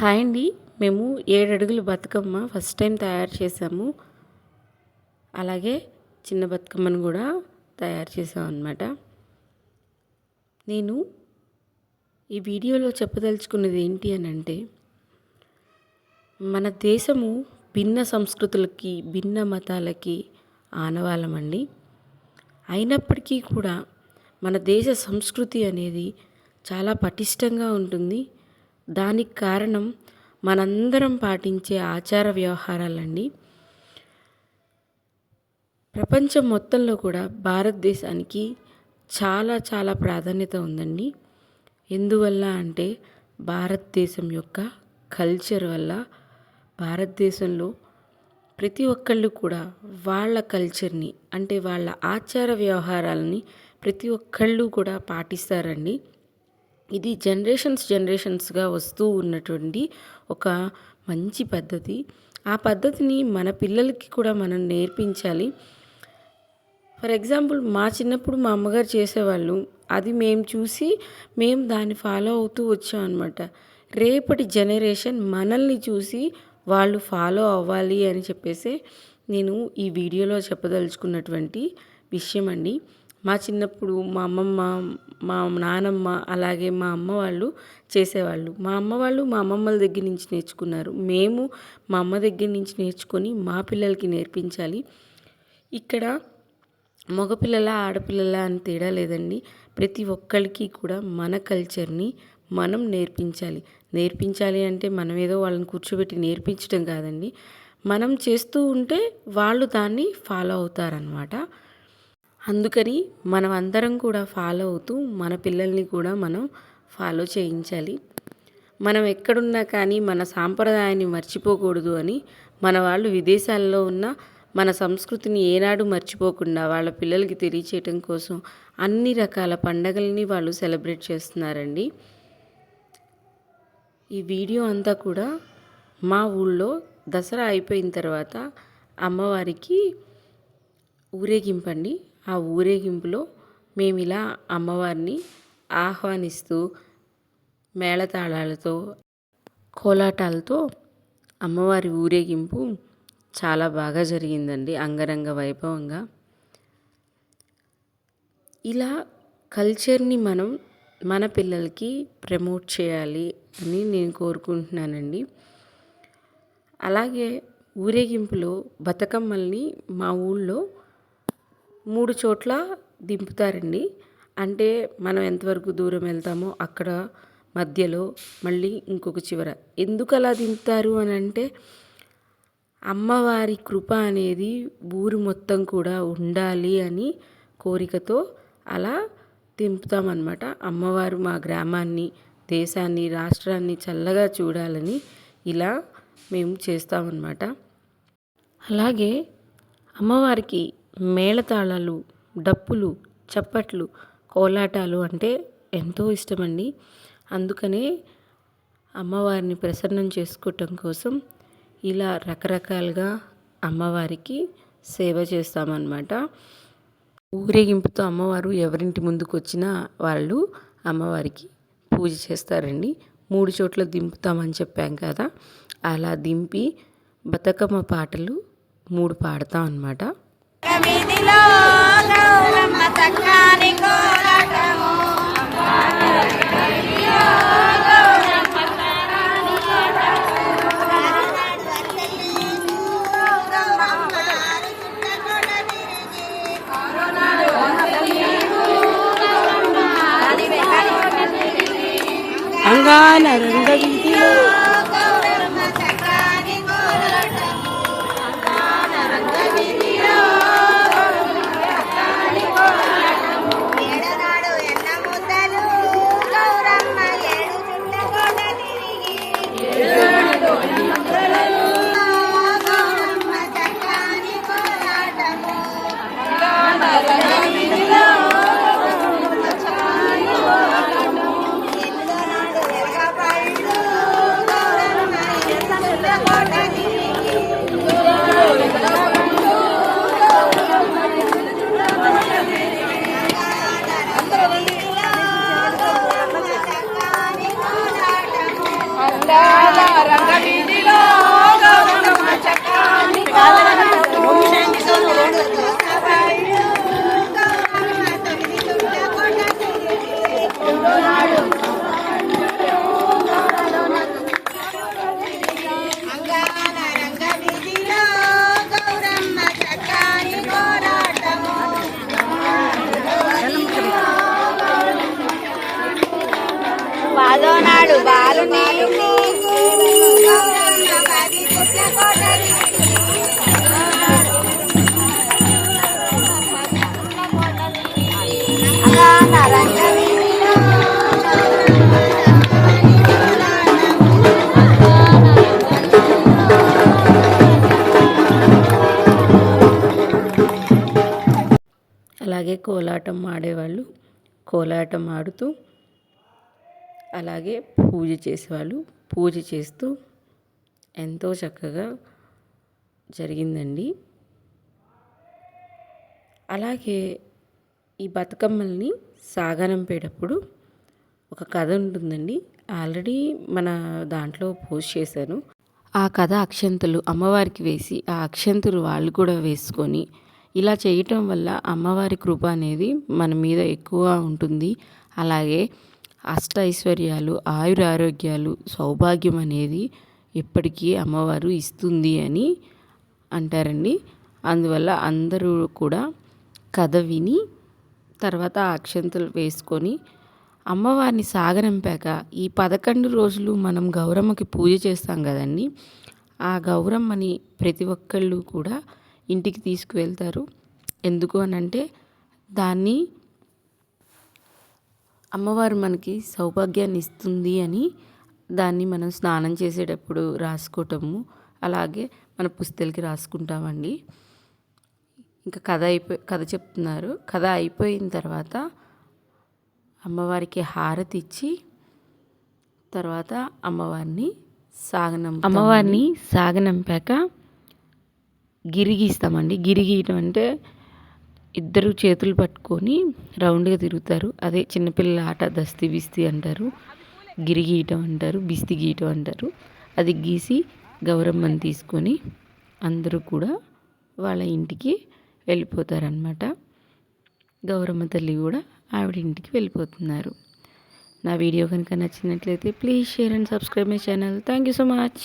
Hi అండి. మేము 7 అడుగుల బతుకమ్మ ఫస్ట్ టైం తయారు చేసాము. అలాగే చిన్న బతుకమ్మను కూడా తయారు చేసాం అన్నమాట. నేను ఈ వీడియోలో చెప్పదలుచుకున్నది ఏంటి అని అంటే, మన దేశము భిన్న సంస్కృతులకి, భిన్న మతాలకి ఆనవాళ్ళమండి. అయినప్పటికీ కూడా మన దేశ సంస్కృతి అనేది చాలా పటిష్టంగా ఉంటుంది. దానికి కారణం మనందరం పాటించే ఆచార వ్యవహారాలండి. ప్రపంచం మొత్తంలో కూడా భారతదేశానికి చాలా చాలా ప్రాధాన్యత ఉందండి. ఎందువల్ల అంటే భారతదేశం యొక్క కల్చర్ వల్ల. భారతదేశంలో ప్రతి ఒక్కళ్ళు కూడా వాళ్ళ కల్చర్ని, అంటే వాళ్ళ ఆచార వ్యవహారాలని ప్రతి ఒక్కళ్ళు కూడా పాటిస్తారండి. ఇది జనరేషన్స్గా వస్తూ ఉన్నటువంటి ఒక మంచి పద్ధతి. ఆ పద్ధతిని మన పిల్లలకి కూడా మనం నేర్పించాలి. ఫర్ ఎగ్జాంపుల్, మా చిన్నప్పుడు మా అమ్మగారు చేసేవాళ్ళు. అది మేము చూసి మేము దాన్ని ఫాలో అవుతూ వచ్చాం అనమాట. రేపటి జనరేషన్ మనల్ని చూసి వాళ్ళు ఫాలో అవ్వాలి అని చెప్పేసి నేను ఈ వీడియోలో చెప్పదలుచుకున్నటువంటి విషయం అండి. మా చిన్నప్పుడు మా అమ్మమ్మ, మా నానమ్మ, అలాగే మా అమ్మ వాళ్ళు చేసేవాళ్ళు. మా అమ్మ వాళ్ళు మా అమ్మమ్మల దగ్గర నుంచి నేర్చుకున్నారు. మేము మా అమ్మ దగ్గర నుంచి నేర్చుకొని మా పిల్లలకి నేర్పించాలి. ఇక్కడ మగపిల్లల ఆడపిల్లల అని తేడా లేదండి. ప్రతి ఒక్కరికి కూడా మన కల్చర్ని మనం నేర్పించాలి అంటే మనం ఏదో వాళ్ళని కూర్చోబెట్టి నేర్పించడం కాదండి. మనం చేస్తూ ఉంటే వాళ్ళు దాన్ని ఫాలో అవుతారనమాట. అందుకని మనం అందరం కూడా ఫాలో అవుతూ మన పిల్లల్ని కూడా మనం ఫాలో చేయించాలి. మనం ఎక్కడున్నా కానీ మన సాంప్రదాయాన్ని మర్చిపోకూడదు అని మన వాళ్ళు విదేశాల్లో ఉన్న మన సంస్కృతిని ఏనాడు మర్చిపోకుండా వాళ్ళ పిల్లలకి తెలియచేయటం కోసం అన్ని రకాల పండగల్ని వాళ్ళు సెలబ్రేట్ చేస్తున్నారండి. ఈ వీడియో అంతా కూడా మా ఊళ్ళో దసరా అయిపోయిన తర్వాత అమ్మవారికి ఊరేగింపండి. ఆ ఊరేగింపులో మేము ఇలా అమ్మవారిని ఆహ్వానిస్తూ మేళతాళాలతో, కోలాటాలతో అమ్మవారి ఊరేగింపు చాలా బాగా జరిగిందండి, అంగరంగ వైభవంగా. ఇలా కల్చర్ని మనం మన పిల్లలకి ప్రమోట్ చేయాలి అని నేను కోరుకుంటున్నానండి. అలాగే ఊరేగింపులో బతుకమ్మల్ని మా ఊళ్ళో 3 చోట్ల దింపుతారండి. అంటే మనం ఎంతవరకు దూరం వెళ్తామో అక్కడ మధ్యలో మళ్ళీ ఇంకొక చివర. ఎందుకు అలా దింపుతారు అని అంటే, అమ్మవారి కృప అనేది ఊరు మొత్తం కూడా ఉండాలి అని కోరికతో అలా దింపుతామన్నమాట. అమ్మవారు మా గ్రామాన్ని, దేశాన్ని, రాష్ట్రాన్ని చల్లగా చూడాలని ఇలా మేము చేస్తామన్నమాట. అలాగే అమ్మవారికి మేళతాళాలు, డప్పులు, చప్పట్లు, కోలాటాలు అంటే ఎంతో ఇష్టమండి. అందుకనే అమ్మవారిని ప్రసన్నం చేసుకోవటం కోసం ఇలా రకరకాలుగా అమ్మవారికి సేవ చేస్తామన్నమాట. ఊరేగింపుతో అమ్మవారు ఎవరింటి ముందుకు వచ్చినా వాళ్ళు అమ్మవారికి పూజ చేస్తారండి. 3 చోట్ల దింపుతామని చెప్పాం కదా, అలా దింపి బతుకమ్మ పాటలు 3 పాడతాం అన్నమాట. అంగాన రంగ వీధిలో అలాగే కోలాటం ఆడేవాళ్ళు కోలాటం ఆడుతూ, అలాగే పూజ చేసేవాళ్ళు పూజ చేస్తూ ఎంతో చక్కగా జరిగిందండి. అలాగే ఈ బతుకమ్మల్ని సాగనంపేటప్పుడు ఒక కథ ఉంటుందండి. ఆల్రెడీ మన దాంట్లో పోస్ట్ చేశాను. ఆ కథ అక్షంతలు అమ్మవారికి వేసి ఆ అక్షంతలు వాళ్ళు కూడా వేసుకొని ఇలా చేయటం వల్ల అమ్మవారి కృప అనేది మన మీద ఎక్కువ ఉంటుంది. అలాగే అష్ట ఐశ్వర్యాలు, ఆయురారోగ్యాలు, సౌభాగ్యం అనేది ఎప్పటికీ అమ్మవారు ఇస్తుంది అని అంటారండి. అందువల్ల అందరూ కూడా కథ విని తర్వాత అక్షంతలు వేసుకొని అమ్మవారిని సాగనంపాక ఈ 11 రోజులు మనం గౌరమ్మకి పూజ చేస్తాం కదండి. ఆ గౌరమ్మని ప్రతి ఒక్కళ్ళు కూడా ఇంటికి తీసుకువెళ్తారు. ఎందుకు అనంటే దాన్ని అమ్మవారు మనకి సౌభాగ్యాన్ని ఇస్తుంది అని దాన్ని మనం స్నానం చేసేటప్పుడు రాసుకోవటము, అలాగే మన పుస్తెలకి రాసుకుంటామండి. ఇంకా కథ చెప్తున్నారు. కథ అయిపోయిన తర్వాత అమ్మవారికి హారతి ఇచ్చి తర్వాత అమ్మవారిని సాగనంపాక గిరి గీస్తామండి. గిరి గీయటం అంటే ఇద్దరు చేతులు పట్టుకొని రౌండ్గా తిరుగుతారు. అదే చిన్నపిల్లల ఆట దస్తి బిస్తి అంటారు, గిరి గీయటం అంటారు, బిస్తి గీయటం అంటారు. అది గీసి గౌరమ్మని తీసుకొని అందరూ కూడా వాళ్ళ ఇంటికి వెళ్ళిపోతారనమాట. గౌరమ్మ తల్లి కూడా ఆవిడ ఇంటికి వెళ్ళిపోతున్నారు. నా వీడియో కనుక నచ్చినట్లయితే please share and subscribe my channel. Thank you so much.